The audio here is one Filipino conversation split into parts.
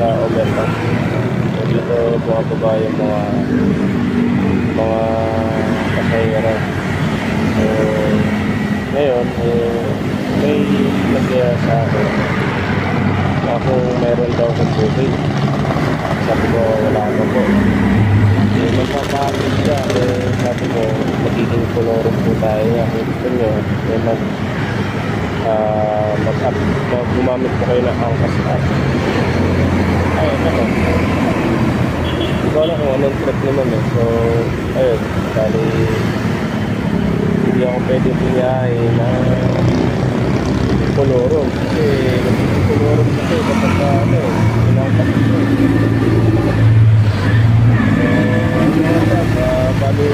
sa overpass. So dito bumababa yung mga pasahero. So ngayon may nagyaya sa akin na kung meron daw sa tubig. Sabi ko wala na po. Magpapakit siya, sabi ko magiging kulorong po tayo. Kung gusto nyo gumamit po kayo ng angkas app. Ayun ako, hindi ko alam kung anong trip naman so ayun, dali hindi ako pwede pinyahin na kulorong kasi kulorong kasi kapag inangkas ito. Bali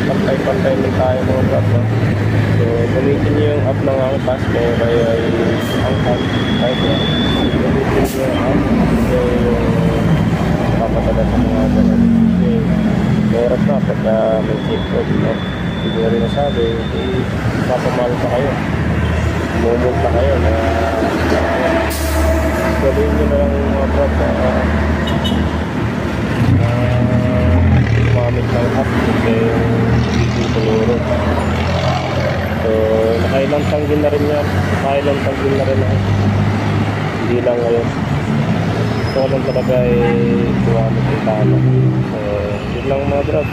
pantay-pantay lang tayo mga brad, no? So gamitin nyo yung app ng angkas kaya angkas kahit gamitin nyo yung app so papadala sa mga ganun kasi oras na pagka may check-out, no? Hindi rin nasabi papamahal pa kayo, mumulta kayo na gawin nyo na lang mga brad gumamit ng app kasi hindi kuluro. So nakailang tanggil na rin yan, hindi lang ngayon. So lang talaga gumamit ng tama. So yun lang mga brad.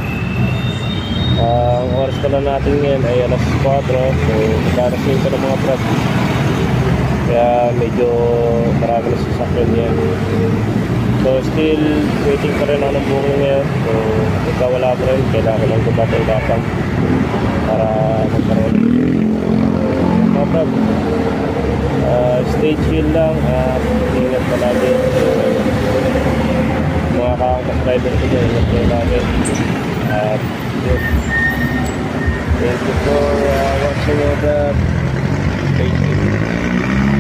Ang oras pala natin ngayon ay alas 4, so magkarasin ko ng mga brad, kaya medyo marami na sasakyan yan. So still waiting pa rin ako ng booking ngayon. So pagka wala pa rin, kailangan lang gumatang-gatang para magkaroon. So mga stay chill lang at ingat pa natin. Mga kaangkas rider ko dyan, ingat pa natin. At thank you for watching. Stay chill.